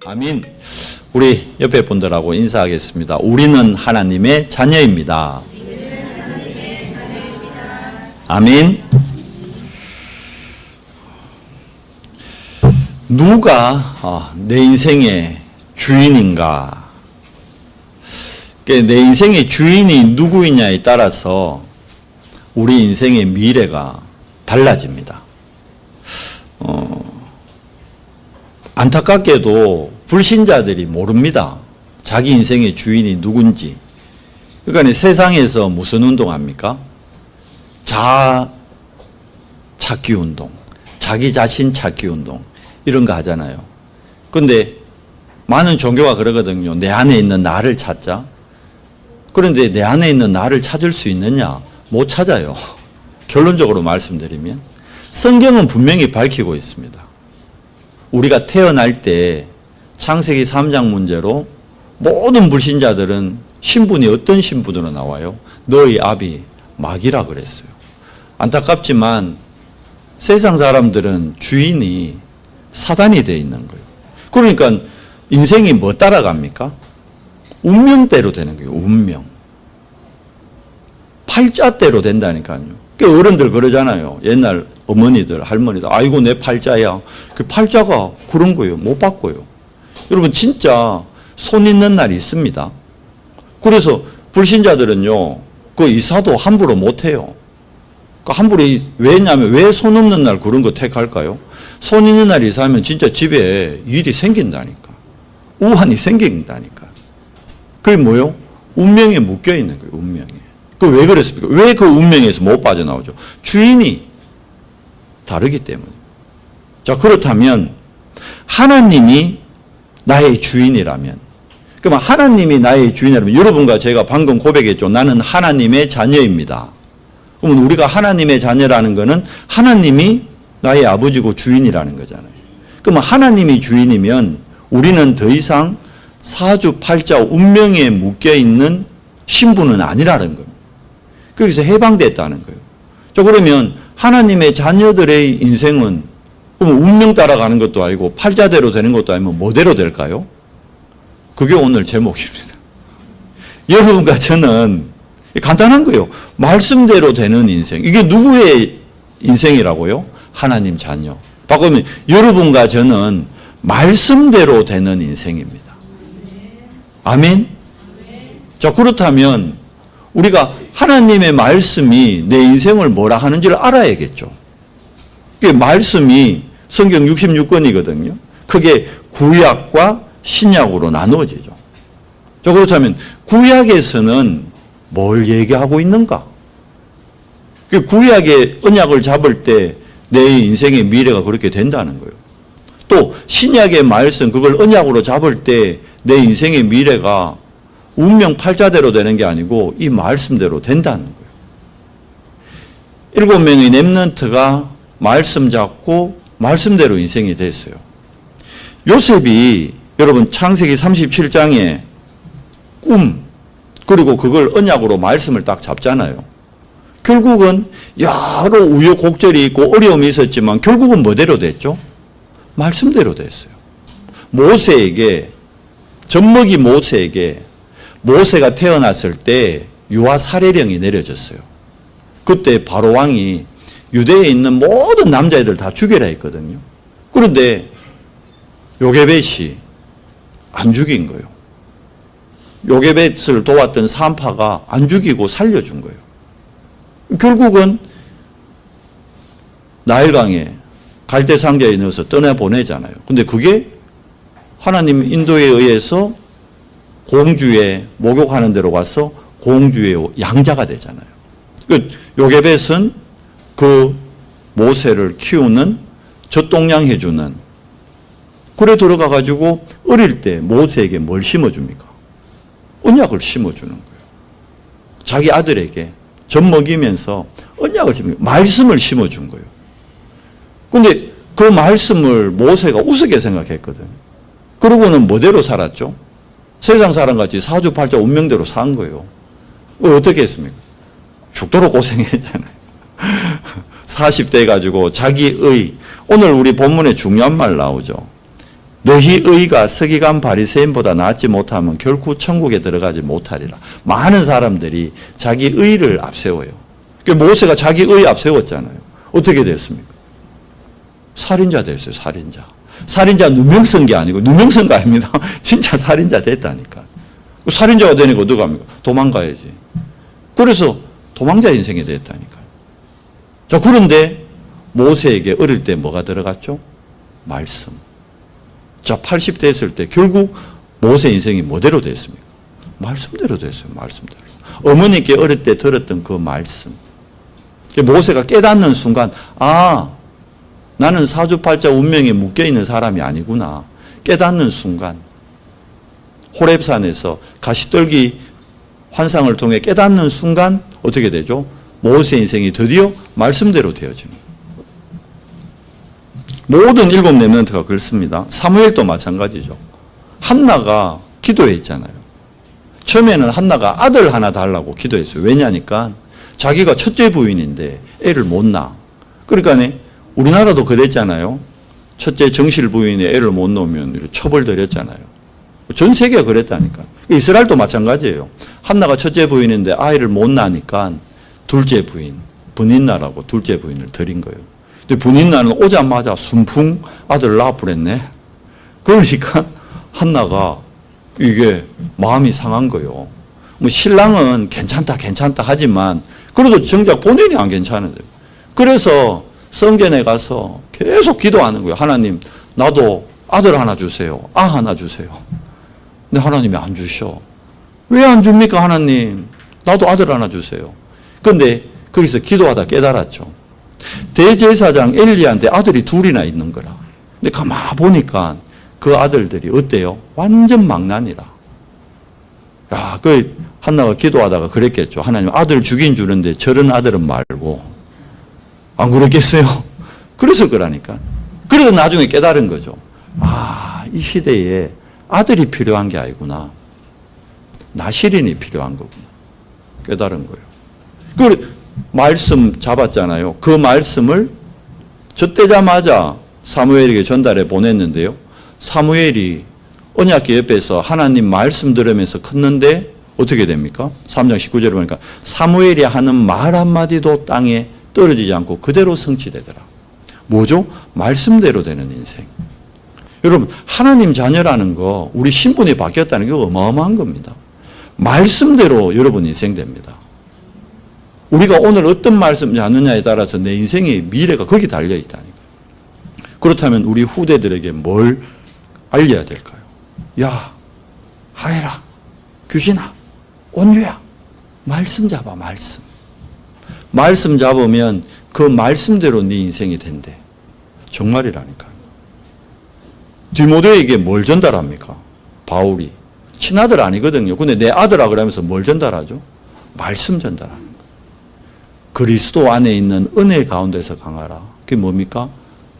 아멘. 우리 옆에 분들하고 인사하겠습니다. 우리는 하나님의 자녀입니다. 아멘. 누가 내 인생의 주인인가? 내 인생의 주인이 누구이냐에 따라서 우리 인생의 미래가 달라집니다. 안타깝게도 불신자들이 모릅니다. 자기 인생의 주인이 누군지. 그러니까 세상에서 무슨 운동합니까? 찾기 운동, 자기 자신 찾기 운동 이런 거 하잖아요. 그런데 많은 종교가 그러거든요. 내 안에 있는 나를 찾자. 그런데 내 안에 있는 나를 찾을 수 있느냐? 못 찾아요. 결론적으로 말씀드리면 성경은 분명히 밝히고 있습니다. 우리가 태어날 때 창세기 3장 문제로 모든 불신자들은 신분이 어떤 신분으로 나와요? 너희 아비 마귀라 그랬어요. 안타깝지만 세상 사람들은 주인이 사단이 되어 있는 거예요. 그러니까 인생이 뭐 따라갑니까? 운명대로 되는 거예요. 운명. 팔자대로 된다니까요. 어른들 그러잖아요. 옛날 어머니들, 할머니들. 아이고 내 팔자야. 그 팔자가 그런 거예요. 못 바꿔요. 여러분 진짜 손 있는 날이 있습니다. 그래서 불신자들은요. 그 이사도 함부로 못 해요. 함부로 왜냐하면 왜 손 없는 날 그런 거 택할까요? 손 있는 날 이사하면 진짜 집에 일이 생긴다니까. 우환이 생긴다니까. 그게 뭐요? 운명에 묶여 있는 거예요. 운명에. 그 왜 그랬습니까? 왜 그 운명에서 못 빠져나오죠? 주인이 다르기 때문에. 자, 그렇다면 하나님이 나의 주인이라면, 그러면 하나님이 나의 주인이라면 여러분과 제가 방금 고백했죠. 나는 하나님의 자녀입니다. 그러면 우리가 하나님의 자녀라는 것은 하나님이 나의 아버지고 주인이라는 거잖아요. 그러면 하나님이 주인이면 우리는 더 이상 사주팔자 운명에 묶여있는 신분은 아니라는 겁니다. 거기서 해방됐다는 거예요. 자, 그러면 하나님의 자녀들의 인생은 운명 따라가는 것도 아니고 팔자대로 되는 것도 아니면 뭐대로 될까요? 그게 오늘 제목입니다. 여러분과 저는 간단한 거예요. 말씀대로 되는 인생. 이게 누구의 인생이라고요? 하나님 자녀. 바꾸면 여러분과 저는 말씀대로 되는 인생입니다. 아멘? 자, 그렇다면 우리가 하나님의 말씀이 내 인생을 뭐라 하는지를 알아야겠죠. 그 말씀이 성경 66권이거든요. 크게 구약과 신약으로 나누어지죠. 자, 그렇다면 구약에서는 뭘 얘기하고 있는가? 그 구약의 언약을 잡을 때 내 인생의 미래가 그렇게 된다는 거예요. 또 신약의 말씀 그걸 언약으로 잡을 때 내 인생의 미래가 운명 팔자대로 되는 게 아니고 이 말씀대로 된다는 거예요. 7명의 렘넌트가 말씀 잡고 말씀대로 인생이 됐어요. 요셉이 여러분 창세기 37장에 꿈 그리고 그걸 언약으로 말씀을 딱 잡잖아요. 결국은 여러 우여곡절이 있고 어려움이 있었지만 결국은 뭐대로 됐죠? 말씀대로 됐어요. 모세에게 젖먹이 모세에게 모세가 태어났을 때 유아 살해령이 내려졌어요. 그때 바로 왕이 유대에 있는 모든 남자애들 다 죽여라 했거든요. 그런데 요게벳이 안 죽인 거예요. 요게벳을 도왔던 산파가 안 죽이고 살려준 거예요. 결국은 나일강에 갈대 상자에 넣어서 떠나보내잖아요. 근데 그게 하나님 인도에 의해서 공주의 목욕하는 데로 가서 공주의 양자가 되잖아요. 요게벳은 그 모세를 키우는 젖동량 해주는 그래 들어가 가지고 어릴 때 모세에게 뭘 심어줍니까? 언약을 심어주는 거예요. 자기 아들에게 젖 먹이면서 언약을 말씀을 심어준 거예요. 그런데 그 말씀을 모세가 우습게 생각했거든요. 그러고는 뭐대로 살았죠? 세상 사람같이 사주팔자 운명대로 산 거예요. 어떻게 했습니까? 죽도록 고생했잖아요. 40대 가지고 자기의 오늘 우리 본문에 중요한 말 나오죠. 너희 의가 서기관 바리새인보다 낫지 못하면 결코 천국에 들어가지 못하리라. 많은 사람들이 자기 의를 앞세워요. 모세가 자기 의 앞세웠잖아요. 어떻게 됐습니까? 살인자 됐어요. 살인자. 살인자 누명 쓴 게 아니고 누명 쓴 거 아닙니다. 진짜 살인자 됐다니까. 살인자가 되니까 어떻게 합니까? 도망가야지. 그래서 도망자 인생이 됐다니까요. 자, 그런데 모세에게 어릴 때 뭐가 들어갔죠? 말씀. 자, 80 됐을 때 결국 모세 인생이 뭐대로 됐습니까? 말씀대로 됐어요. 말씀대로. 어머니께 어릴 때 들었던 그 말씀. 모세가 깨닫는 순간, 아, 나는 사주팔자 운명에 묶여있는 사람이 아니구나. 깨닫는 순간 호렙산에서 가시떨기 환상을 통해 깨닫는 순간 어떻게 되죠? 모세 인생이 드디어 말씀대로 되어집니다. 모든 일곱 렘넌트가 그렇습니다. 사무엘도 마찬가지죠. 한나가 기도했잖아요. 처음에는 한나가 아들 하나 달라고 기도했어요. 왜냐니까 자기가 첫째 부인인데 애를 못 낳아. 그러니까 우리나라도 그랬잖아요. 첫째 정실 부인이 애를 못 낳으면 처벌드렸잖아요. 전 세계가 그랬다니까. 이스라엘도 마찬가지예요. 한나가 첫째 부인인데 아이를 못 낳으니까 둘째 부인, 분인나라고 둘째 부인을 드린 거예요. 근데 분인나는 오자마자 순풍 아들을 낳아버렸네. 그러니까 한나가 이게 마음이 상한 거예요. 뭐 신랑은 괜찮다 하지만 그래도 정작 본인이 안 괜찮은데. 그래서 성전에 가서 계속 기도하는 거예요. 하나님, 나도 아들 하나 주세요. 아 하나 주세요. 근데 하나님이 안 주셔. 왜 안 줍니까, 하나님? 나도 아들 하나 주세요. 그런데 거기서 기도하다 깨달았죠. 대제사장 엘리야한테 아들이 둘이나 있는 거라. 근데 가만 보니까 그 아들들이 어때요? 완전 망나니라. 야, 그 한나가 기도하다가 그랬겠죠. 하나님, 아들 주긴 주는데 저런 아들은 말고. 안 그렇겠어요? 그랬을 거라니까. 그래서 나중에 깨달은 거죠. 아, 이 시대에 아들이 필요한 게 아니구나. 나실인이 필요한 거구나. 깨달은 거예요. 그 말씀 잡았잖아요. 그 말씀을 젖대자마자 사무엘에게 전달해 보냈는데요. 사무엘이 언약궤 옆에서 하나님 말씀 들으면서 컸는데 어떻게 됩니까? 3장 19절에 보니까 사무엘이 하는 말 한마디도 땅에 떨어지지 않고 그대로 성취되더라. 뭐죠? 말씀대로 되는 인생. 여러분, 하나님 자녀라는 거, 우리 신분이 바뀌었다는 게 어마어마한 겁니다. 말씀대로 여러분 인생 됩니다. 우리가 오늘 어떤 말씀 하느냐에 따라서 내 인생의 미래가 거기 달려 있다니까요. 그렇다면 우리 후대들에게 뭘 알려야 될까요? 야, 하혜라, 규진아, 온유야, 말씀 잡아, 말씀. 말씀 잡으면 그 말씀대로 네 인생이 된대. 정말이라니까요. 디모데에게 뭘 전달합니까? 바울이. 친아들 아니거든요. 근데 내 아들아 그러면서 뭘 전달하죠? 말씀 전달하는 거예요. 그리스도 안에 있는 은혜 가운데서 강하라. 그게 뭡니까?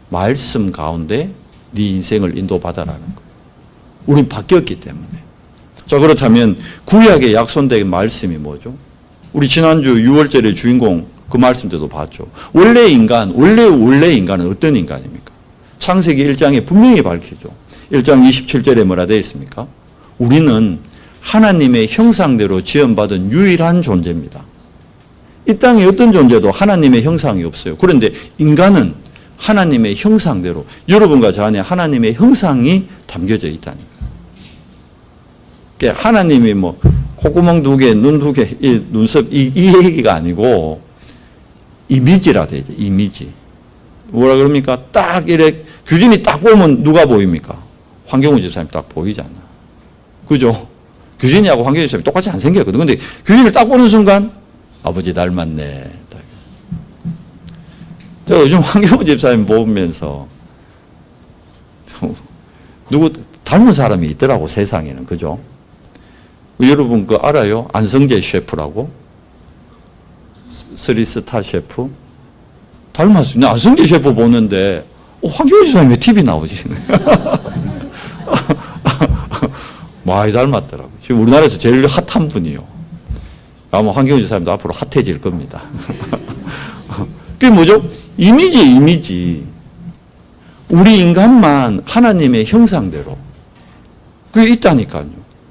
말씀 가운데 네 인생을 인도받아라는 거예요. 우린 바뀌었기 때문에. 자, 그렇다면 구약의 약손된 말씀이 뭐죠? 우리 지난주 6월절의 주인공 그 말씀 때도 봤죠. 원래 인간은 어떤 인간입니까? 창세기 1장에 분명히 밝히죠. 1장 27절에 뭐라 되어 있습니까? 우리는 하나님의 형상대로 지음받은 유일한 존재입니다. 이 땅에 어떤 존재도 하나님의 형상이 없어요. 그런데 인간은 하나님의 형상대로, 여러분과 저 안에 하나님의 형상이 담겨져 있다니까요. 그러니까 하나님이 뭐 콧구멍 2개, 눈 2개, 이 눈썹 이 얘기가 아니고 이미지라 되죠. 이미지. 뭐라 그럽니까? 딱 이렇게 규진이 딱 보면 누가 보입니까? 황경우 집사님 딱 보이잖아. 그죠? 규진이하고 황경우 집사님이 똑같이 안 생겼거든. 근데 규진을 딱 보는 순간 아버지 닮았네. 제가 요즘 황경우 집사님 보면서 누구 닮은 사람이 있더라고, 세상에는. 그죠? 여러분 그거 알아요? 안성재 셰프라고? 3스타 셰프? 닮았어요. 안성재 셰프 보는데 황경우 집사님이 TV 나오지? 많이 닮았더라고요. 지금 우리나라에서 제일 핫한 분이요. 아마 황경우 집사님도 앞으로 핫해질 겁니다. 그게 뭐죠? 이미지. 우리 인간만 하나님의 형상대로 그게 있다니까요.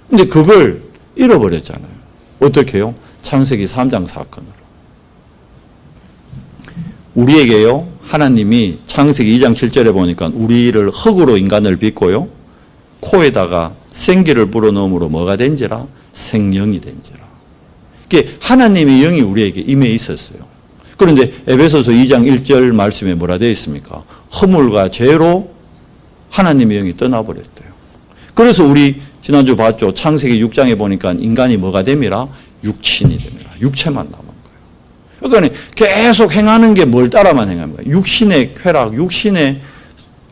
근데 그걸 잃어버렸잖아요. 어떻게 해요? 창세기 3장 사건으로. 우리에게요, 하나님이 창세기 2장 7절에 보니까 우리를 흙으로 인간을 빚고요, 코에다가 생기를 불어넣음으로 뭐가 된지라? 생명이 된지라. 이게 하나님의 영이 우리에게 임해 있었어요. 그런데 에베소서 2장 1절 말씀에 뭐라 되어 있습니까? 허물과 죄로 하나님의 영이 떠나버렸대요. 그래서 우리 지난주 봤죠. 창세기 6장에 보니까 인간이 뭐가 됨이라? 육신이 됩니다. 육체만 남은 거예요. 그러니까 계속 행하는 게 뭘 따라만 행합니까? 육신의 쾌락, 육신의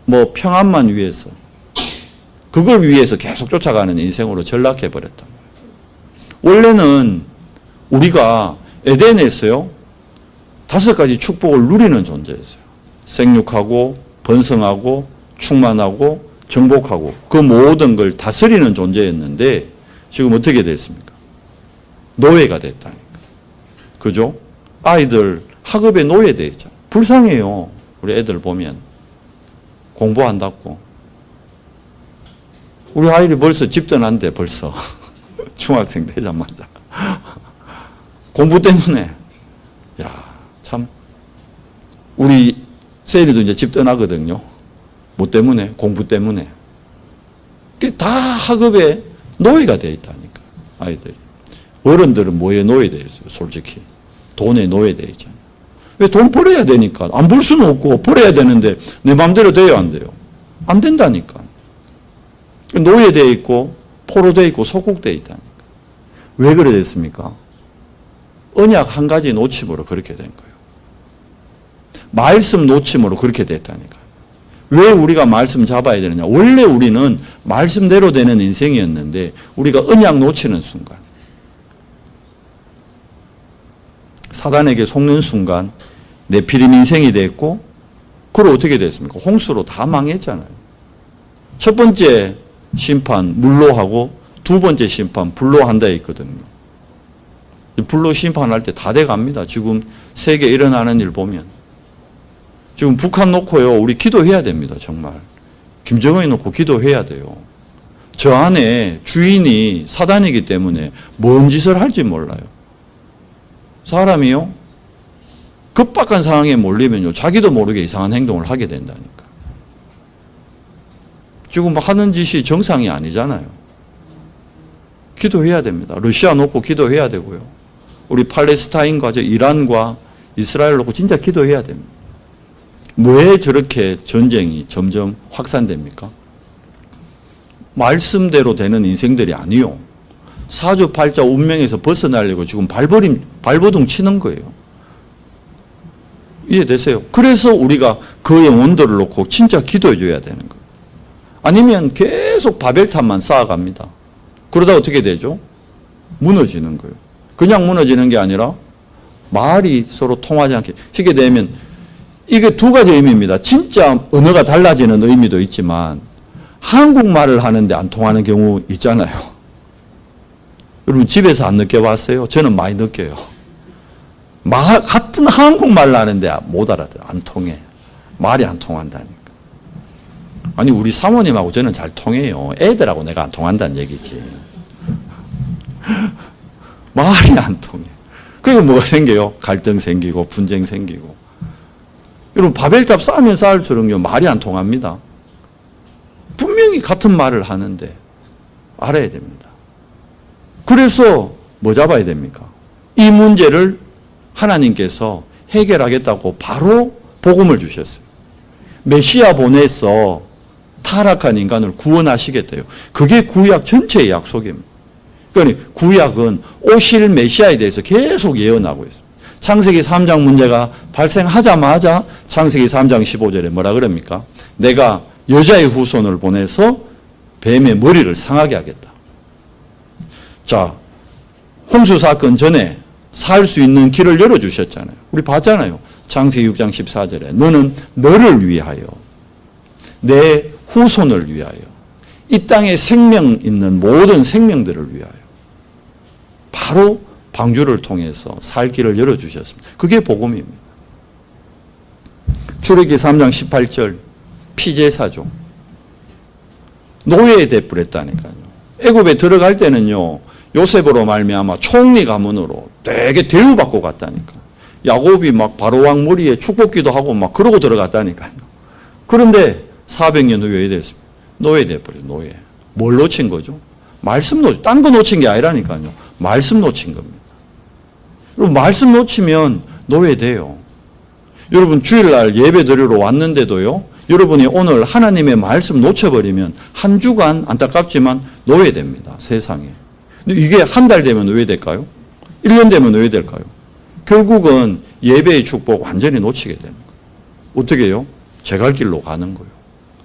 뭐 평안만 위해서, 그걸 위해서 계속 쫓아가는 인생으로 전락해 버렸단 말이에요. 원래는 우리가 에덴에서요, 5가지 축복을 누리는 존재였어요. 생육하고 번성하고 충만하고 정복하고 그 모든 걸 다스리는 존재였는데 지금 어떻게 됐습니까? 노예가 됐다니까. 그죠? 아이들 학업에 노예되어 있잖아요. 불쌍해요. 우리 애들 보면 공부한다고. 우리 아이들이 벌써 집 떠난대 벌써. 중학생 되자마자. 공부 때문에. 야, 참. 우리 세리도 이제 집 떠나거든요. 뭐 때문에? 공부 때문에. 다 학업에 노예가 되어 있다니까, 아이들이. 어른들은 뭐에 노예되어 있어요, 솔직히. 돈에 노예되어 있잖아요. 왜? 돈 벌어야 되니까. 안 벌 수는 없고, 벌어야 되는데, 내 마음대로 돼요, 안 돼요? 안 된다니까. 노예되어 있고, 포로되어 있고, 속국되어 있다니까. 왜 그래 됐습니까? 언약 한 가지 놓침으로 그렇게 된 거예요. 말씀 놓침으로 그렇게 됐다니까. 왜 우리가 말씀 잡아야 되느냐? 원래 우리는 말씀대로 되는 인생이었는데 우리가 언약 놓치는 순간, 사단에게 속는 순간 네피림 인생이 됐고, 그걸 어떻게 됐습니까? 홍수로 다 망했잖아요. 첫 번째 심판 물로 하고 두 번째 심판 불로 한다 했거든요. 불로 심판할 때 다 돼갑니다. 지금 세계 일어나는 일 보면. 지금 북한 놓고요, 우리 기도해야 됩니다, 정말. 김정은이 놓고 기도해야 돼요. 저 안에 주인이 사단이기 때문에 뭔 짓을 할지 몰라요. 사람이요, 급박한 상황에 몰리면요, 자기도 모르게 이상한 행동을 하게 된다니까. 지금 하는 짓이 정상이 아니잖아요. 기도해야 됩니다. 러시아 놓고 기도해야 되고요. 우리 팔레스타인과 이란과 이스라엘 놓고 진짜 기도해야 됩니다. 왜 저렇게 전쟁이 점점 확산됩니까? 말씀대로 되는 인생들이 아니요. 사주팔자 운명에서 벗어나려고 지금 발버둥 치는 거예요. 이해되세요? 그래서 우리가 그 영혼들을 놓고 진짜 기도해 줘야 되는 거예요. 아니면 계속 바벨탑만 쌓아갑니다. 그러다 어떻게 되죠? 무너지는 거예요. 그냥 무너지는 게 아니라 말이 서로 통하지 않게. 쉽게 되면 이게 두 가지 의미입니다. 진짜 언어가 달라지는 의미도 있지만 한국말을 하는데 안 통하는 경우 있잖아요. 여러분 집에서 안 느껴봤어요? 저는 많이 느껴요. 같은 한국말을 하는데 못 알아들어. 안 통해. 말이 안 통한다니까. 아니 우리 사모님하고 저는 잘 통해요. 애들하고 내가 안 통한다는 얘기지. 말이 안 통해. 그리고 뭐가 생겨요? 갈등 생기고 분쟁 생기고. 여러분 바벨탑 쌓으면 쌓을수록요 말이 안 통합니다. 분명히 같은 말을 하는데 알아야 됩니다. 그래서 뭐 잡아야 됩니까? 이 문제를 하나님께서 해결하겠다고 바로 복음을 주셨어요. 메시아 보내서 타락한 인간을 구원하시겠대요. 그게 구약 전체의 약속입니다. 그러니까 구약은 오실 메시아에 대해서 계속 예언하고 있습니다. 창세기 3장 문제가 발생하자마자 창세기 3장 15절에 뭐라 그럽니까? 내가 여자의 후손을 보내서 뱀의 머리를 상하게 하겠다. 자, 홍수 사건 전에 살 수 있는 길을 열어주셨잖아요. 우리 봤잖아요. 창세기 6장 14절에 너는 너를 위하여 내 후손을 위하여 이 땅에 생명 있는 모든 생명들을 위하여 바로 방주를 통해서 살 길을 열어주셨습니다. 그게 복음입니다. 출애기 3장 18절 피제사죠. 노예돼 버렸다니까요. 애굽에 들어갈 때는요, 요셉으로 말미암아 총리 가문으로 되게 대우받고 갔다니까. 야곱이 막 바로왕 머리에 축복기도 하고 막 그러고 들어갔다니까요. 그런데 400년 후에 됐습니다. 노예돼 버려, 노예. 뭘 놓친 거죠? 말씀 놓친, 딴 거 놓친 게 아니라니까요. 말씀 놓친 겁니다. 여러분, 말씀 놓치면 노예돼요. 여러분, 주일날 예배 드리러 왔는데도요, 여러분이 오늘 하나님의 말씀 놓쳐버리면 한 주간 안타깝지만 노예됩니다. 세상에. 근데 이게 한 달 되면 왜 될까요? 1년 되면 왜 될까요? 결국은 예배의 축복 완전히 놓치게 되는 거예요. 어떻게 해요? 제 갈 길로 가는 거예요.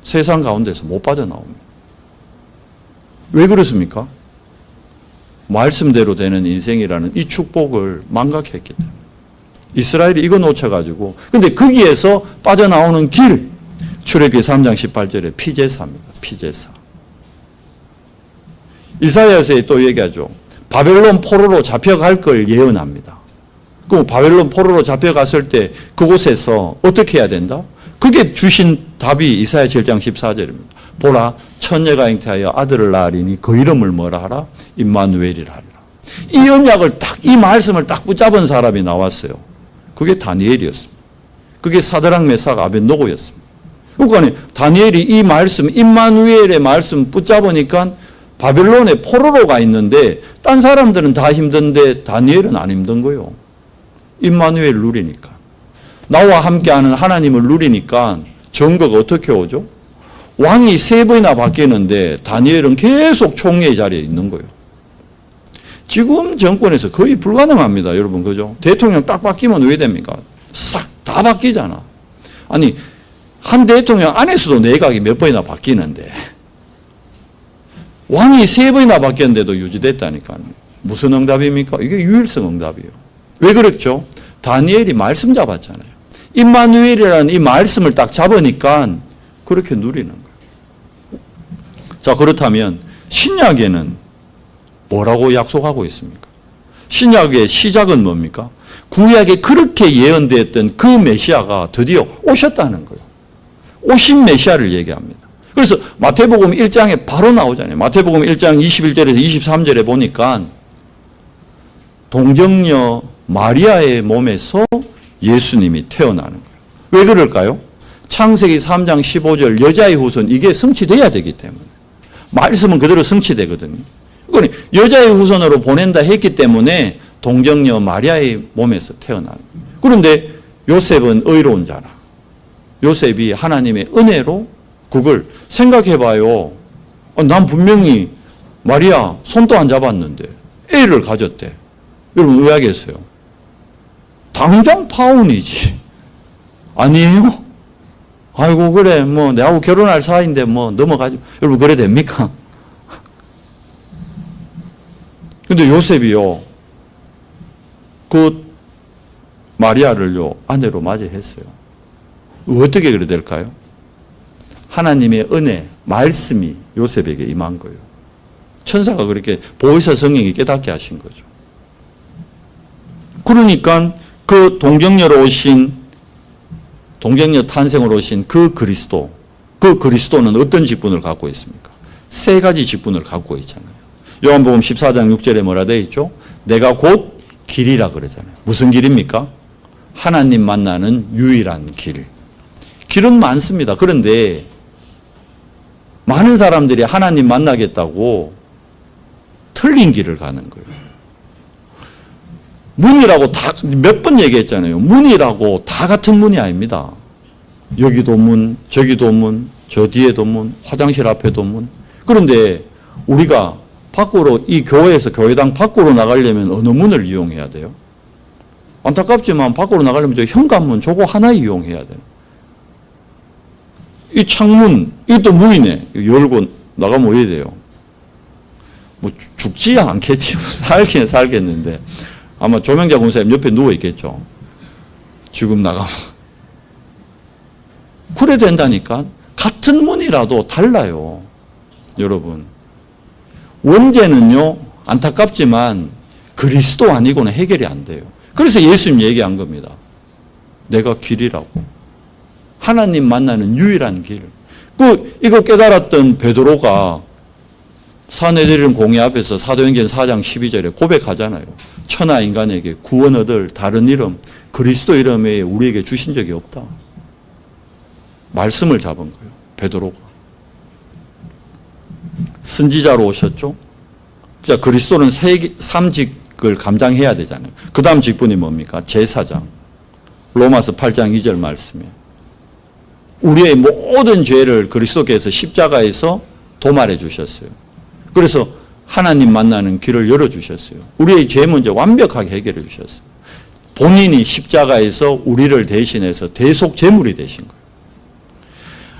세상 가운데서 못 빠져나옵니다. 왜 그렇습니까? 말씀대로 되는 인생이라는 이 축복을 망각했기 때문에. 이스라엘이 이거 놓쳐가지고, 근데 거기에서 빠져나오는 길, 출애굽기 3장 18절에 피제사입니다. 피제사. 이사야서에 또 얘기하죠. 바벨론 포로로 잡혀갈 걸 예언합니다. 그럼 바벨론 포로로 잡혀갔을 때 그곳에서 어떻게 해야 된다? 그게 주신 답이 이사야 7장 14절입니다. 보라, 처녀가 잉태하여 아들을 낳으리니 그 이름을 뭐라 하라? 임마누엘이라 하리라. 이 언약을 딱, 이 말씀을 딱 붙잡은 사람이 나왔어요. 그게 다니엘이었습니다. 그게 사드락 메삭 아벳노고였습니다. 그러니까 다니엘이 이 말씀, 임마누엘의 말씀 붙잡으니까 바벨론에 포로로 가 있는데 딴 사람들은 다 힘든데 다니엘은 안 힘든 거예요. 임마누엘 누리니까. 나와 함께하는 하나님을 누리니까 정거가 어떻게 오죠? 왕이 3번이나 바뀌는데 다니엘은 계속 총리의 자리에 있는 거예요. 지금 정권에서 거의 불가능합니다. 여러분, 그죠? 대통령 딱 바뀌면 왜 됩니까? 싹 다 바뀌잖아. 아니, 한 대통령 안에서도 내각이 몇 번이나 바뀌는데 왕이 3번이나 바뀌었는데도 유지됐다니까요. 무슨 응답입니까? 이게 유일성 응답이에요. 왜 그랬죠? 다니엘이 말씀 잡았잖아요. 임마누엘이라는 이 말씀을 딱 잡으니까 그렇게 누리는 거예요. 자, 그렇다면 신약에는 뭐라고 약속하고 있습니까? 신약의 시작은 뭡니까? 구약에 그렇게 예언되었던 그 메시아가 드디어 오셨다는 거예요. 오신 메시아를 얘기합니다. 그래서 마태복음 1장에 바로 나오잖아요. 마태복음 1장 21절에서 23절에 보니까 동정녀 마리아의 몸에서 예수님이 태어나는 거예요. 왜 그럴까요? 창세기 3장 15절 여자의 후손, 이게 성취돼야 되기 때문에. 말씀은 그대로 성취되거든요. 그러니까 여자의 후손으로 보낸다 했기 때문에 동정녀 마리아의 몸에서 태어나는 거예요. 그런데 요셉은 의로운 자라. 요셉이 하나님의 은혜로 그걸 생각해봐요. 난 분명히 마리아 손도 안 잡았는데 애를 가졌대. 여러분 의아하겠어요. 당장 파혼이지. 아니에요? 아이고 그래 뭐 내하고 결혼할 사이인데 뭐 넘어가지. 여러분 그래 됩니까? 근데 요셉이요. 그 마리아를요 아내로 맞이했어요. 어떻게 그래 될까요? 하나님의 은혜, 말씀이 요셉에게 임한 거예요. 천사가 그렇게 보혜사 성령이 깨닫게 하신 거죠. 그러니까 그 동정녀로 오신, 동정녀 탄생으로 오신 그 그리스도는 어떤 직분을 갖고 있습니까? 3가지 직분을 갖고 있잖아요. 요한복음 14장 6절에 뭐라 되어 있죠? 내가 곧 길이라 그러잖아요. 무슨 길입니까? 하나님 만나는 유일한 길. 길은 많습니다. 그런데 많은 사람들이 하나님 만나겠다고 틀린 길을 가는 거예요. 문이라고 다 몇 번 얘기했잖아요. 문이라고 다 같은 문이 아닙니다. 여기도 문, 저기도 문, 저 뒤에도 문, 화장실 앞에도 문. 그런데 우리가 밖으로 이 교회에서 교회당 밖으로 나가려면 어느 문을 이용해야 돼요? 안타깝지만 밖으로 나가려면 저 현관문 저거 하나 이용해야 돼요. 이 창문, 이것도 문이네. 열고 나가면 왜 돼요? 뭐 죽지 않겠지. 살긴 살겠는데. 아마 조명자 권사님 옆에 누워있겠죠. 지금 나가면. 그래 된다니까. 같은 문이라도 달라요. 여러분. 원죄는요, 안타깝지만 그리스도 아니고는 해결이 안 돼요. 그래서 예수님 얘기한 겁니다. 내가 길이라고. 하나님 만나는 유일한 길. 이거 깨달았던 베드로가 사내들인 공의 앞에서 사도행전 4장 12절에 고백하잖아요. 천하 인간에게 구원 얻을 다른 이름, 그리스도 이름 외에 우리에게 주신 적이 없다. 말씀을 잡은 거예요. 베드로가. 선지자로 오셨죠. 자, 그리스도는 3직을 감당해야 되잖아요. 그 다음 직분이 뭡니까? 제사장. 로마서 8장 2절 말씀이에요. 우리의 모든 죄를 그리스도께서 십자가에서 도말해 주셨어요. 그래서 하나님 만나는 길을 열어주셨어요. 우리의 죄 문제 완벽하게 해결해 주셨어요. 본인이 십자가에서 우리를 대신해서 대속 제물이 되신 거예요.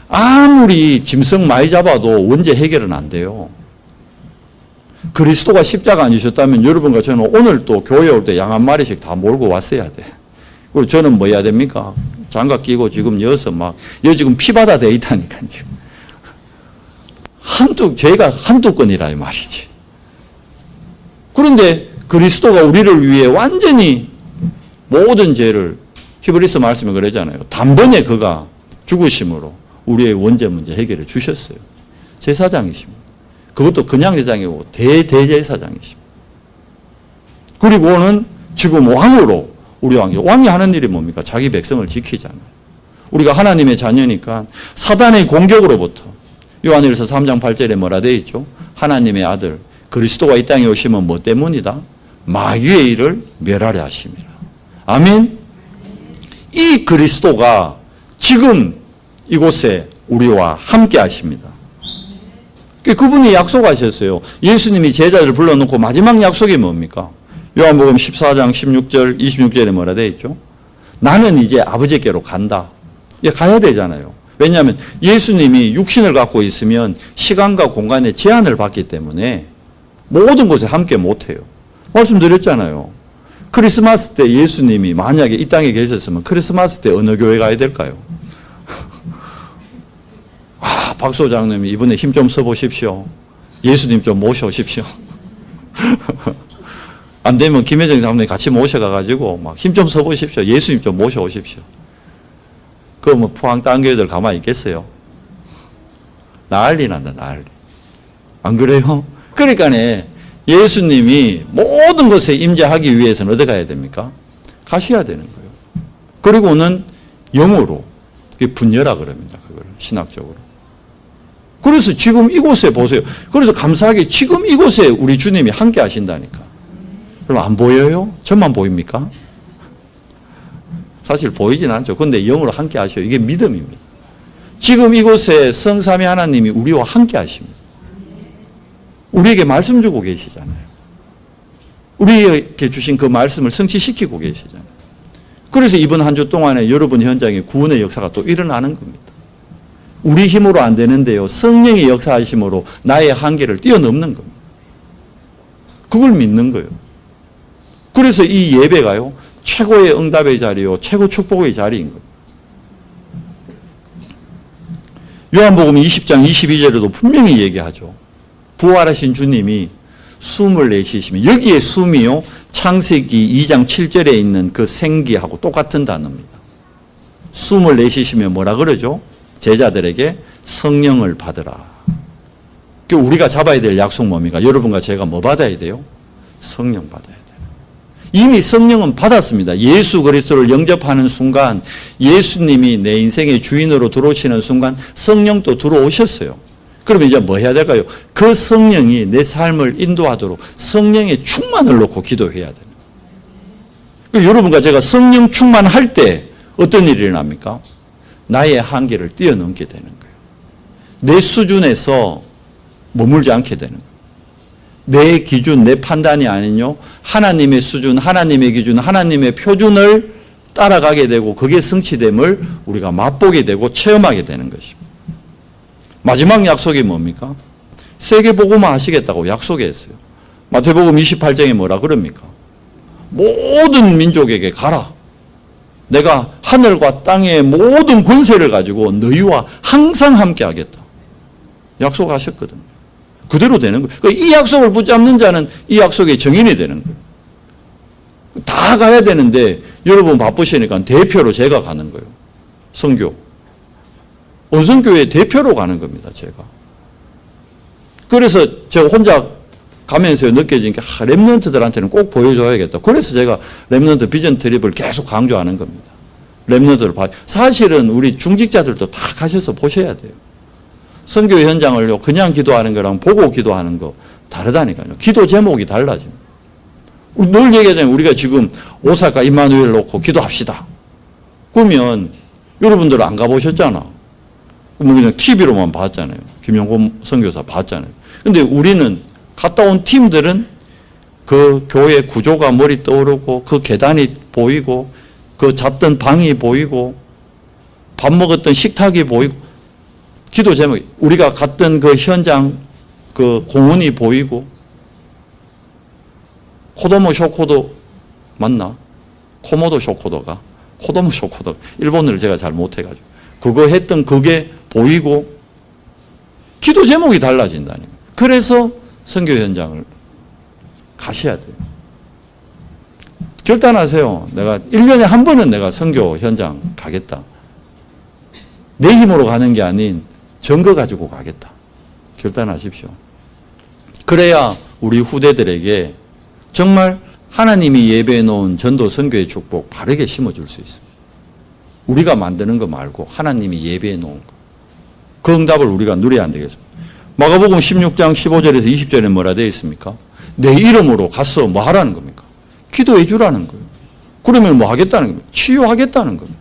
아무리 짐승 많이 잡아도 원죄 해결은 안 돼요. 그리스도가 십자가 안 지셨다면 여러분과 저는 오늘 또 교회 올 때 양 한 마리씩 다 몰고 왔어야 돼. 그리고 저는 뭐 해야 됩니까? 장갑 끼고 지금 여기서 여기 지금 피바다 돼 있다니까요. 죄가 한두 건이라 이 말이지. 그런데 그리스도가 우리를 위해 완전히 모든 죄를, 히브리서 말씀에 그러잖아요. 단번에 그가 죽으심으로 우리의 원죄 문제 해결해 주셨어요. 제사장이십니다. 그것도 그냥 제사장이고 대제사장이십니다. 그리고는 지금 왕으로, 우리 왕이 하는 일이 뭡니까? 자기 백성을 지키잖아요. 우리가 하나님의 자녀니까 사단의 공격으로부터, 요한일서 3장 8절에 뭐라 되어 있죠? 하나님의 아들 그리스도가 이 땅에 오시면 뭐 때문이다? 마귀의 일을 멸하려 하심이라. 아멘. 이 그리스도가 지금 이곳에 우리와 함께 하십니다. 그분이 약속하셨어요. 예수님이 제자들을 불러놓고 마지막 약속이 뭡니까? 요한복음 14장 16절 26절에 뭐라 되어 있죠? 나는 이제 아버지께로 간다. 가야 되잖아요. 왜냐하면 예수님이 육신을 갖고 있으면 시간과 공간에 제한을 받기 때문에 모든 곳에 함께 못해요. 말씀드렸잖아요. 크리스마스 때 예수님이 만약에 이 땅에 계셨으면 크리스마스 때 어느 교회 가야 될까요? 박 소장님이 이번에 힘 좀 써보십시오. 예수님 좀 모셔오십시오. 안 되면 김혜정 사모님 같이 모셔가가지고 힘 좀 써보십시오. 예수님 좀 모셔오십시오. 그러면 포항 딴 교회들 가만히 있겠어요? 난리 난다, 난리. 안 그래요? 그러니까 예수님이 모든 것에 임재하기 위해서는 어디 가야 됩니까? 가셔야 되는 거예요. 그리고는 영으로, 분열하 그럽니다. 그걸 신학적으로. 그래서 지금 이곳에 보세요. 그래서 감사하게 지금 이곳에 우리 주님이 함께 하신다니까. 그럼 안 보여요? 저만 보입니까? 사실 보이진 않죠. 그런데 영으로 함께 하셔요. 이게 믿음입니다. 지금 이곳에 성삼위 하나님이 우리와 함께 하십니다. 우리에게 말씀 주고 계시잖아요. 우리에게 주신 그 말씀을 성취시키고 계시잖아요. 그래서 이번 한 주 동안에 여러분 현장에 구원의 역사가 또 일어나는 겁니다. 우리 힘으로 안 되는데요. 성령의 역사하심으로 나의 한계를 뛰어넘는 겁니다. 그걸 믿는 거예요. 그래서 이 예배가요. 최고의 응답의 자리요. 최고 축복의 자리인 거예요. 요한복음 20장 22절에도 분명히 얘기하죠. 부활하신 주님이 숨을 내쉬시면, 여기에 숨이요. 창세기 2장 7절에 있는 그 생기하고 똑같은 단어입니다. 숨을 내쉬시면 뭐라 그러죠? 제자들에게 성령을 받으라. 우리가 잡아야 될 약속 뭡니까? 여러분과 제가 뭐 받아야 돼요? 성령 받아야 돼요. 이미 성령은 받았습니다. 예수 그리스도를 영접하는 순간, 예수님이 내 인생의 주인으로 들어오시는 순간 성령도 들어오셨어요. 그러면 이제 뭐 해야 될까요? 그 성령이 내 삶을 인도하도록 성령의 충만을 놓고 기도해야 돼요. 여러분과 제가 성령 충만할 때 어떤 일이 일어납니까? 나의 한계를 뛰어넘게 되는 거예요. 내 수준에서 머물지 않게 되는 거예요. 내 기준, 내 판단이 아니요. 하나님의 수준, 하나님의 기준, 하나님의 표준을 따라가게 되고 그게 성취됨을 우리가 맛보게 되고 체험하게 되는 것입니다. 마지막 약속이 뭡니까? 세계복음화 하시겠다고 약속했어요. 마태복음 28장에 뭐라 그럽니까? 모든 민족에게 가라. 내가 하늘과 땅의 모든 권세를 가지고 너희와 항상 함께 하겠다. 약속하셨거든요. 그대로 되는 거예요. 이 약속을 붙잡는 자는 이 약속의 정인이 되는 거예요. 다 가야 되는데 여러분 바쁘시니까 대표로 제가 가는 거예요. 선교. 온성교회 대표로 가는 겁니다, 제가. 그래서 제가 혼자 가면서 느껴진 게 랩런트들한테는 꼭 보여줘야겠다. 그래서 제가 랩런트 비전 트립을 계속 강조하는 겁니다. 랩런트를 봐. 사실은 우리 중직자들도 다 가셔서 보셔야 돼요. 선교 현장을요, 그냥 기도하는 거랑 보고 기도하는 거 다르다니까요. 기도 제목이 달라집니다. 늘 얘기하잖아요. 우리가 지금 오사카 임마누엘 놓고 기도합시다. 그러면 여러분들은 안 가보셨잖아. 뭐 그냥 TV로만 봤잖아요. 김용곤 선교사 봤잖아요. 근데 우리는 갔다 온 팀들은 그 교회 구조가 머리 떠오르고 그 계단이 보이고 그 잤던 방이 보이고 밥 먹었던 식탁이 보이고 기도 제목 우리가 갔던 그 현장 그 공원이 보이고 코도모 쇼코도 맞나? 코모도 쇼코도가 코도모 쇼코도 일본어를 제가 잘 못해가지고 그거 했던 그게 보이고 기도 제목이 달라진다니까. 그래서 선교 현장을 가셔야 돼요. 결단하세요. 내가 1년에 한 번은 내가 선교 현장 가겠다. 내 힘으로 가는 게 아닌 증거 가지고 가겠다. 결단하십시오. 그래야 우리 후대들에게 정말 하나님이 예배해 놓은 전도 선교의 축복 바르게 심어줄 수 있습니다. 우리가 만드는 거 말고 하나님이 예배해 놓은 거. 그 응답을 우리가 누려야 안 되겠습니다. 마가복음 16장 15절에서 20절에 뭐라 되어 있습니까? 내 이름으로 가서 뭐 하라는 겁니까? 기도해 주라는 거예요. 그러면 뭐 하겠다는 겁니까? 치유하겠다는 겁니다.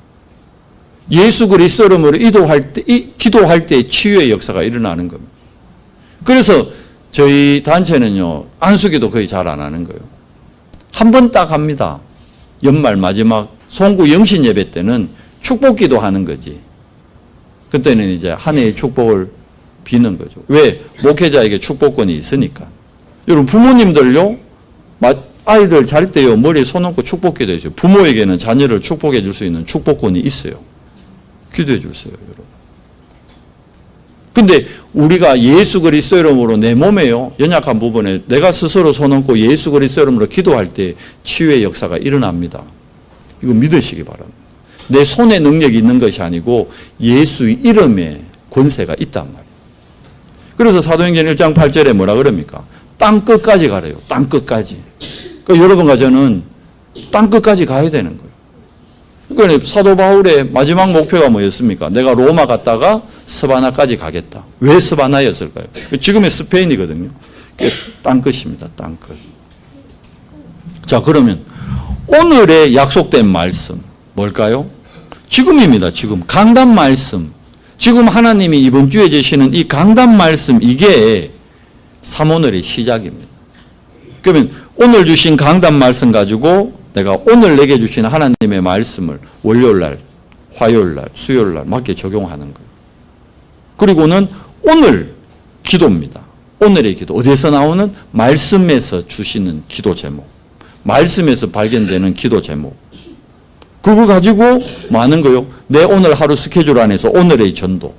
예수 그리스도 이름으로 기도할 때 치유의 역사가 일어나는 겁니다. 그래서 저희 단체는요, 안수기도 거의 잘 안 하는 거예요. 한 번 딱 합니다. 연말 마지막 송구 영신 예배 때는 축복기도 하는 거지. 그때는 이제 한 해의 축복을 비는 거죠. 왜? 목회자에게 축복권이 있으니까. 여러분 부모님들요, 아이들 잘 때요, 머리에 손 얹고 축복기도 해줘요. 부모에게는 자녀를 축복해 줄 수 있는 축복권이 있어요. 기도해 주세요, 여러분. 근데 우리가 예수 그리스도 이름으로 내 몸에요, 연약한 부분에 내가 스스로 손 얹고 예수 그리스도 이름으로 기도할 때 치유의 역사가 일어납니다. 이거 믿으시기 바랍니다. 내 손에 능력이 있는 것이 아니고 예수의 이름에 권세가 있단 말이에요. 그래서 사도행전 1장 8절에 뭐라 그럽니까? 땅 끝까지 가래요. 땅 끝까지. 그러니까 여러분과 저는 땅 끝까지 가야 되는 거예요. 그러니까 사도 바울의 마지막 목표가 뭐였습니까? 내가 로마 갔다가 스바나까지 가겠다. 왜 스바나였을까요? 지금의 스페인이거든요. 땅 끝입니다. 땅 끝. 자, 그러면 오늘의 약속된 말씀 뭘까요? 지금입니다. 지금 강단 말씀. 지금 하나님이 이번 주에 주시는 이 강단 말씀, 이게 3오늘의 시작입니다. 그러면 오늘 주신 강단 말씀 가지고 내가 오늘 내게 주신 하나님의 말씀을 월요일날, 화요일날, 수요일날 맞게 적용하는 거예요. 그리고는 오늘 기도입니다. 오늘의 기도. 어디에서 나오는? 말씀에서 주시는 기도 제목. 말씀에서 발견되는 기도 제목. 그거 가지고 뭐 하는 거요? 내 오늘 하루 스케줄 안에서 오늘의 전도.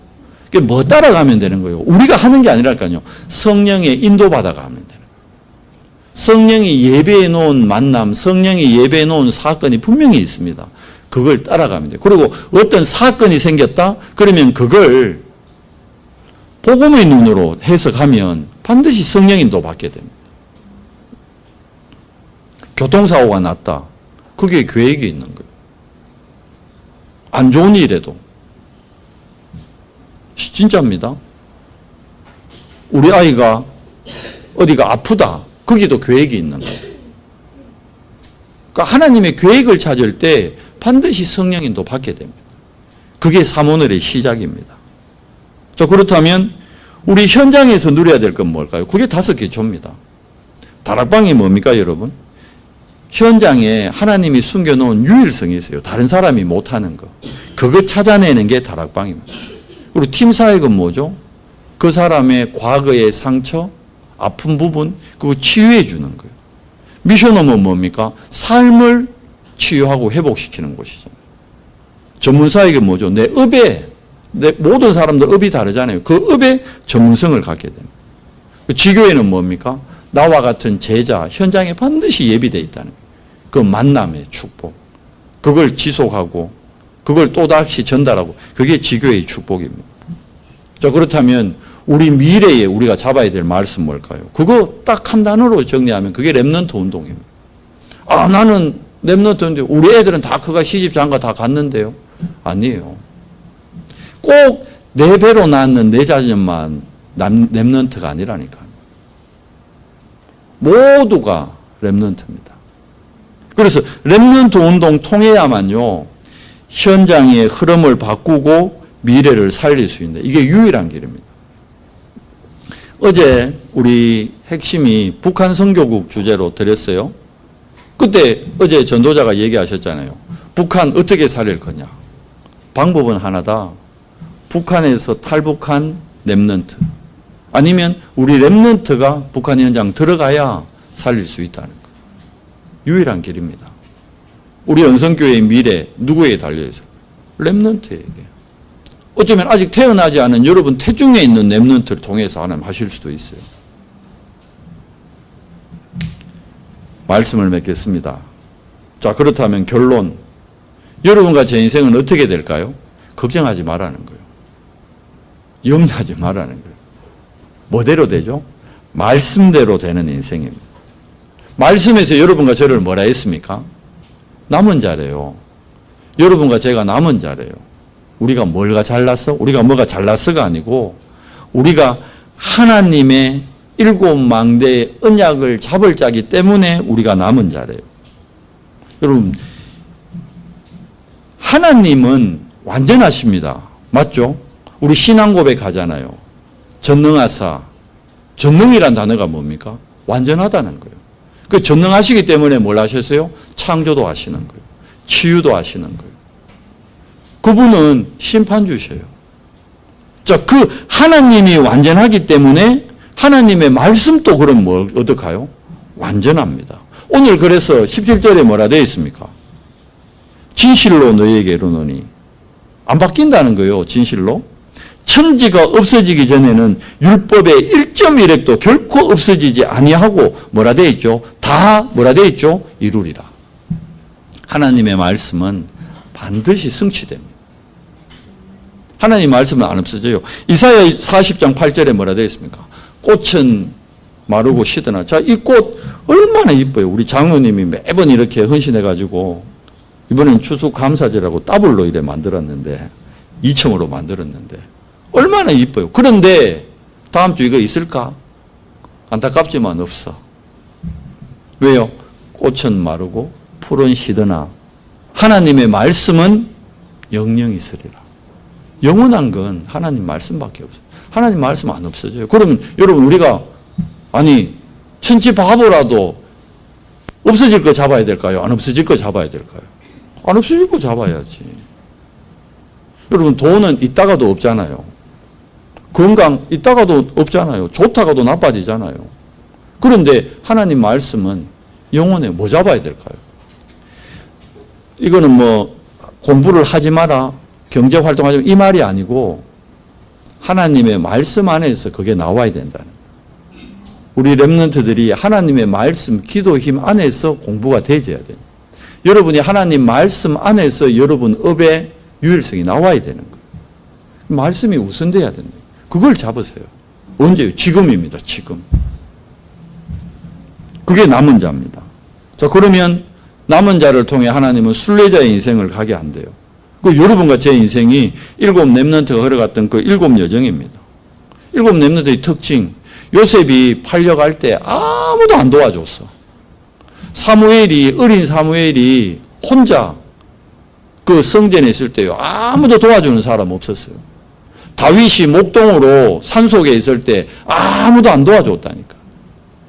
그게 뭐 따라가면 되는 거예요? 우리가 하는 게 아니랄까요. 성령의 인도받아가 하면 되는 거예요. 성령이 예배해 놓은 만남, 성령이 예배해 놓은 사건이 분명히 있습니다. 그걸 따라가면 돼요. 그리고 어떤 사건이 생겼다? 그러면 그걸 복음의 눈으로 해석하면 반드시 성령 인도받게 됩니다. 교통사고가 났다. 그게 계획이 있는 거예요. 안 좋은 일에도. 진짜입니다. 우리 아이가 어디가 아프다. 거기도 계획이 있는 거예요. 그러니까 하나님의 계획을 찾을 때 반드시 성령 인도 받게 됩니다. 그게 3오늘의 시작입니다. 자, 그렇다면 우리 현장에서 누려야 될 건 뭘까요? 그게 5개초입니다. 다락방이 뭡니까, 여러분? 현장에 하나님이 숨겨놓은 유일성이 있어요. 다른 사람이 못하는 거. 그거 찾아내는 게 다락방입니다. 그리고 팀사역은 뭐죠? 그 사람의 과거의 상처, 아픈 부분, 그거 치유해 주는 거예요. 미션홈은 뭡니까? 삶을 치유하고 회복시키는 곳이잖아요. 전문사역은 뭐죠? 내 업에, 모든 사람들 업이 다르잖아요. 그 업에 전문성을 갖게 됩니다. 지교회는 뭡니까? 나와 같은 제자, 현장에 반드시 예비되어 있다는 거예요. 그 만남의 축복. 그걸 지속하고, 그걸 또다시 전달하고, 그게 지교회의 축복입니다. 자, 그렇다면 우리 미래에 우리가 잡아야 될 말씀 뭘까요? 그거 딱 한 단어로 정리하면 그게 렘넌트 운동입니다. 아, 나는 렘넌트 운동, 우리 애들은 다 그가 시집 장가 다 갔는데요. 아니에요. 꼭 내 배로 낳는 내 자녀만 렘넌트가 아니라니까요. 모두가 렘넌트입니다. 그래서 렘넌트 운동 통해야만요, 현장의 흐름을 바꾸고 미래를 살릴 수 있는, 이게 유일한 길입니다. 어제 우리 핵심이 북한 선교국 주제로 드렸어요. 그때 어제 전도자가 얘기하셨잖아요. 북한 어떻게 살릴 거냐. 방법은 하나다. 북한에서 탈북한 렘넌트, 아니면 우리 렘넌트가 북한 현장 들어가야 살릴 수 있다는 거예요. 유일한 길입니다. 우리 연성교회의 미래 누구에게 달려있어요? 렘넌트에게. 어쩌면 아직 태어나지 않은 여러분 태중에 있는 렘넌트를 통해서 하나님 하실 수도 있어요. 말씀을 맺겠습니다. 자, 그렇다면 결론. 여러분과 제 인생은 어떻게 될까요? 걱정하지 말라는 거예요. 염려하지 말라는 거예요. 뭐대로 되죠? 말씀대로 되는 인생입니다. 말씀에서 여러분과 저를 뭐라 했습니까? 남은 자래요. 여러분과 제가 남은 자래요. 우리가 뭘가 잘났어? 우리가 뭐가 잘났어가 아니고 우리가 하나님의 7망대의 언약을 잡을 자기 때문에 우리가 남은 자래요. 여러분, 하나님은 완전하십니다. 맞죠? 우리 신앙 고백하잖아요. 전능하사. 전능이란 단어가 뭡니까? 완전하다는 거예요. 그 전능하시기 때문에 뭘 하셨어요? 창조도 하시는 거예요. 치유도 하시는 거예요. 그분은 심판 주셔요. 자, 그 하나님이 완전하기 때문에 하나님의 말씀도 그럼 뭐 어떡해요? 완전합니다. 오늘 그래서 17절에 뭐라 되어 있습니까? 진실로 너희에게 이르노니. 안 바뀐다는 거예요. 진실로. 천지가 없어지기 전에는 율법의 1.1획도 결코 없어지지 아니하고 뭐라 되어 있죠? 다 뭐라 되어 있죠? 이루리라. 하나님의 말씀은 반드시 성취됩니다. 하나님 말씀은 안 없어져요. 이사야 40장 8절에 뭐라 되어 있습니까? 꽃은 마르고 시드나. 자, 이 꽃 얼마나 이뻐요. 우리 장로님이 매번 이렇게 헌신해가지고 이번엔 추수감사절하고 더블로 이래 만들었는데 2층으로 만들었는데 얼마나 이뻐요. 그런데 다음 주 이거 있을까? 안타깝지만 없어. 왜요? 꽃은 마르고 풀은 시드나 하나님의 말씀은 영영 있으리라. 영원한 건 하나님 말씀밖에 없어요. 하나님 말씀 안 없어져요. 그러면 여러분 우리가 아니 천지 바보라도 없어질 거 잡아야 될까요? 안 없어질 거 잡아야 될까요? 안 없어질 거 잡아야지. 여러분 돈은 있다가도 없잖아요. 건강 있다가도 없잖아요. 좋다가도 나빠지잖아요. 그런데 하나님 말씀은 영혼에 뭐 잡아야 될까요? 이거는 뭐 공부를 하지 마라, 경제활동하지 마라 이 말이 아니고 하나님의 말씀 안에서 그게 나와야 된다는 거예요. 우리 렘넌트들이 하나님의 말씀, 기도 힘 안에서 공부가 되어야 돼요. 여러분이 하나님 말씀 안에서 여러분 업의 유일성이 나와야 되는 거예요. 말씀이 우선돼야 된다. 그걸 잡으세요. 언제요? 지금입니다. 지금. 그게 남은 자입니다. 자, 그러면 남은 자를 통해 하나님은 순례자의 인생을 가게 한대요. 그 여러분과 제 인생이 7 렘넌트가 걸어갔던 그 7 여정입니다. 7 렘넌트의 특징. 요셉이 팔려갈 때 아무도 안 도와줬어. 어린 사무엘이 혼자 그 성전에 있을 때요. 아무도 도와주는 사람 없었어요. 다윗이 목동으로 산속에 있을 때 아무도 안 도와줬다니까.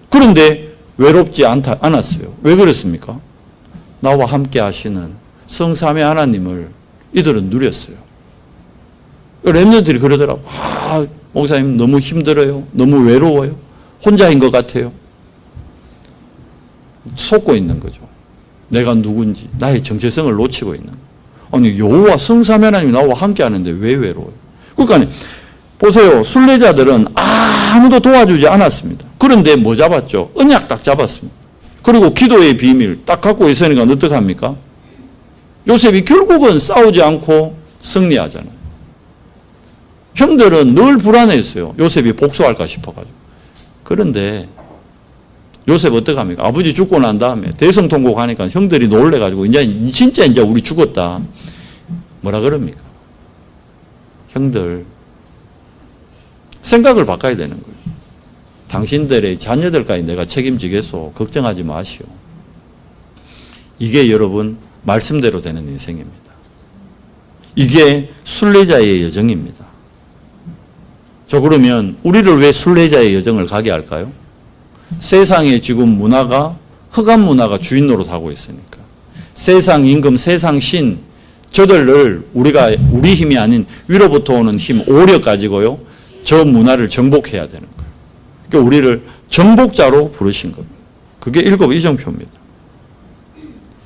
그런데 외롭지 않았어요. 왜 그렇습니까? 나와 함께 하시는 성삼위 하나님을 이들은 누렸어요. 렘넌트들이 그러더라고. 목사님 너무 힘들어요. 너무 외로워요. 혼자인 것 같아요. 속고 있는 거죠. 내가 누군지, 나의 정체성을 놓치고 있는 거예요. 아니 여호와 성삼위 하나님이 나와 함께 하는데 왜 외로워요? 그러니까 보세요. 순례자들은 아무도 도와주지 않았습니다. 그런데 뭐 잡았죠? 언약 딱 잡았습니다. 그리고 기도의 비밀 딱 갖고 있으니까 어떡합니까? 요셉이 결국은 싸우지 않고 승리하잖아요. 형들은 늘 불안했어요. 요셉이 복수할까 싶어가지고. 그런데 요셉 어떡합니까? 아버지 죽고 난 다음에 대성통곡 하니까 형들이 놀래가지고 이제 진짜 이제 우리 죽었다. 뭐라 그럽니까? 형들 생각을 바꿔야 되는 거예요. 당신들의 자녀들까지 내가 책임지겠소. 걱정하지 마시오. 이게 여러분 말씀대로 되는 인생입니다. 이게 순례자의 여정입니다. 자, 그러면 우리를 왜 순례자의 여정을 가게 할까요? 세상의 지금 문화가 흑암 문화가 주인 노릇하고 있으니까. 세상 임금, 세상 신 저들을 우리가 우리 힘이 아닌 위로부터 오는 힘, 오력 가지고요. 저 문화를 정복해야 되는 거예요. 그러니까 우리를 정복자로 부르신 겁니다. 그게 일곱 이정표입니다.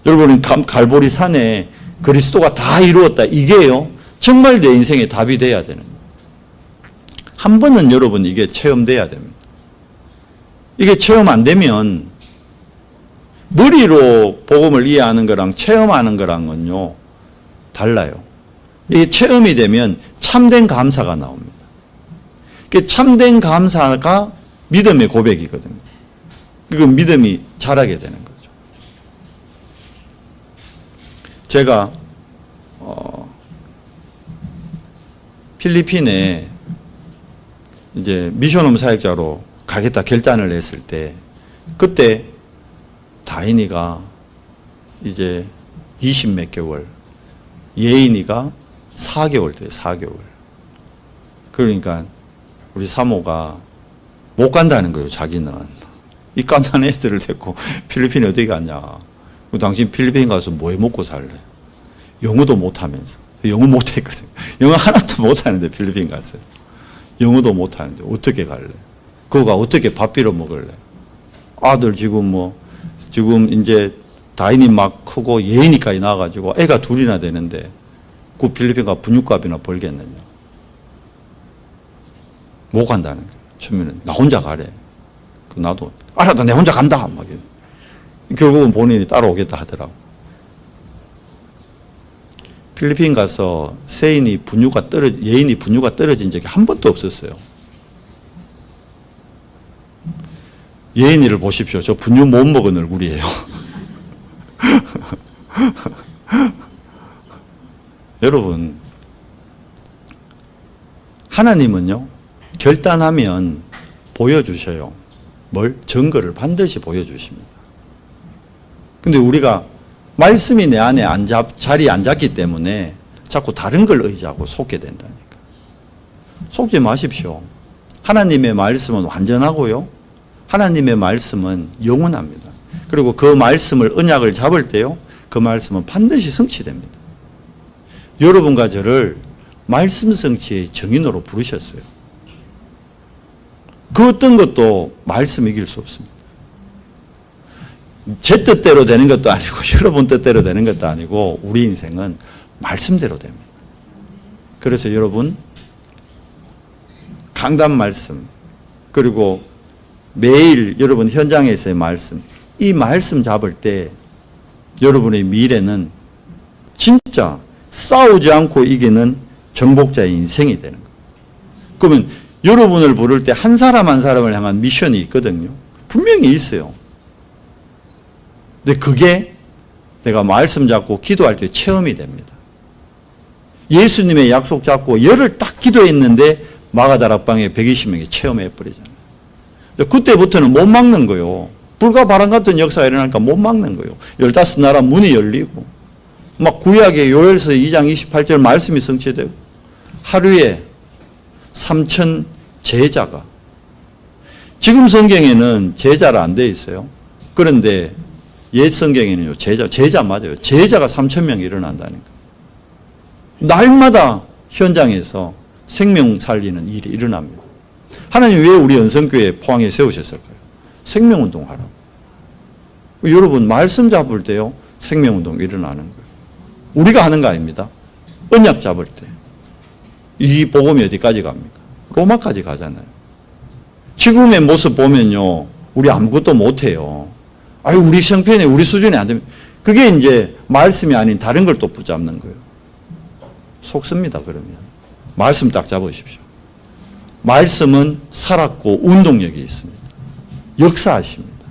여러분 갈보리 산에 그리스도가 다 이루었다. 이게요. 정말 내 인생의 답이 돼야 되는 거예요. 한 번은 여러분 이게 체험돼야 됩니다. 이게 체험 안 되면 머리로 복음을 이해하는 거랑 체험하는 거랑은요. 달라요. 이게 체험이 되면 참된 감사가 나옵니다. 참된 감사가 믿음의 고백이거든요. 그 믿음이 자라게 되는 거죠. 제가 필리핀에 이제 미션홈 사역자로 가겠다 결단을 했을 때 그때 다인이가 이제 20 몇 개월, 예인이가 4개월 돼요. 4개월. 그러니까 우리 사모가 못 간다는 거예요. 자기는. 이 깐난 애들을 데리고 필리핀에 어디 가냐. 당신 필리핀 가서 뭐 해 먹고 살래? 영어도 못하면서. 영어 못했거든요. 영어 하나도 못하는데 필리핀 갔어요. 영어도 못하는데 어떻게 갈래? 그거가 어떻게 밥 빌어 먹을래? 아들 지금 이제 다인이 막 크고 예인이까지 나와가지고 애가 둘이나 되는데 그 필리핀가 분유값이나 벌겠느냐. 못 간다는 거예요. 처음에는 나 혼자 가래. 나도 알았다 내 혼자 간다. 막 결국은 본인이 따라오겠다 하더라고. 필리핀 가서 예인이 분유가 떨어진 적이 한 번도 없었어요. 예인이를 보십시오. 저 분유 못 먹은 얼굴이에요. 여러분, 하나님은요, 결단하면 보여주셔요. 뭘? 증거를 반드시 보여주십니다. 근데 우리가 말씀이 내 안에 자리에 안 잡기 때문에 자꾸 다른 걸 의지하고 속게 된다니까. 속지 마십시오. 하나님의 말씀은 완전하고요. 하나님의 말씀은 영원합니다. 그리고 그 말씀을 언약을 잡을 때요. 그 말씀은 반드시 성취됩니다. 여러분과 저를 말씀 성취의 정인으로 부르셨어요. 그 어떤 것도 말씀 이길 수 없습니다. 제 뜻대로 되는 것도 아니고 여러분 뜻대로 되는 것도 아니고 우리 인생은 말씀대로 됩니다. 그래서 여러분 강단 말씀 그리고 매일 여러분 현장에서의 말씀 이 말씀 잡을 때 여러분의 미래는 진짜 싸우지 않고 이기는 정복자의 인생이 되는 거예요. 그러면 여러분을 부를 때 한 사람 한 사람을 향한 미션이 있거든요. 분명히 있어요. 근데 그게 내가 말씀 잡고 기도할 때 체험이 됩니다. 예수님의 약속 잡고 열흘 딱 기도했는데 마가다락방에 120명이 체험해 버리잖아요. 그때부터는 못 막는 거예요. 불과 바람 같은 역사가 일어나니까 못 막는 거예요. 15나라 문이 열리고 막 구약의 요엘서 2장 28절 말씀이 성취되고 하루에 3,000 제자가 지금 성경에는 제자라 안 돼 있어요. 그런데 옛 성경에는요 제자 맞아요. 제자가 3,000명이 일어난다니까. 날마다 현장에서 생명 살리는 일이 일어납니다. 하나님 왜 우리 연성교회 포항에 세우셨을까요? 생명운동 하라고. 여러분 말씀 잡을 때요 생명운동 일어나는 거예요. 우리가 하는 거 아닙니다. 언약 잡을 때. 이 복음이 어디까지 갑니까? 로마까지 가잖아요. 지금의 모습 보면요 우리 아무것도 못해요. 아유 우리 형편에 우리 수준에 안 되면 그게 이제 말씀이 아닌 다른 걸 또 붙잡는 거예요. 속습니다 그러면. 말씀 딱 잡으십시오. 말씀은 살았고 운동력이 있습니다. 역사하십니다.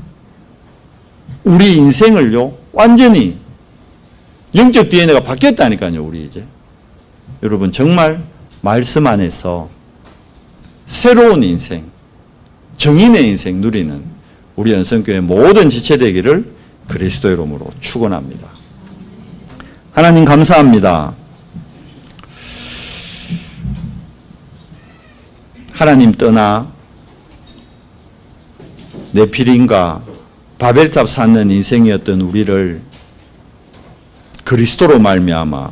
우리 인생을요, 완전히 영적 DNA가 바뀌었다니까요, 우리 이제. 여러분, 정말 말씀 안에서 새로운 인생, 정인의 인생 누리는 우리 연선교회 모든 지체되기를 그리스도 이름으로 축원합니다. 하나님 감사합니다. 하나님 떠나 네피림과 바벨탑 쌓는 인생이었던 우리를 그리스도로 말미암아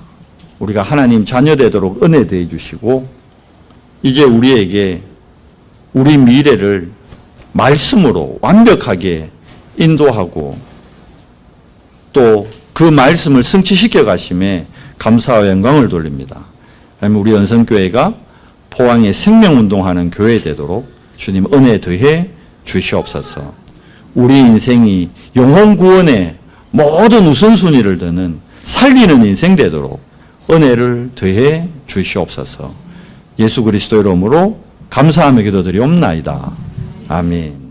우리가 하나님 자녀되도록 은혜 더해 주시고 이제 우리에게 우리 미래를 말씀으로 완벽하게 인도하고 또 그 말씀을 성취시켜 가심에 감사와 영광을 돌립니다. 하나님, 우리 연선교회가 포항에 생명운동하는 교회 되도록 주님 은혜 더해 주시옵소서. 우리 인생이 영혼 구원의 모든 우선순위를 드는 살리는 인생 되도록 은혜를 더해 주시옵소서. 예수 그리스도 이름으로 감사하며 기도드리옵나이다. 아멘.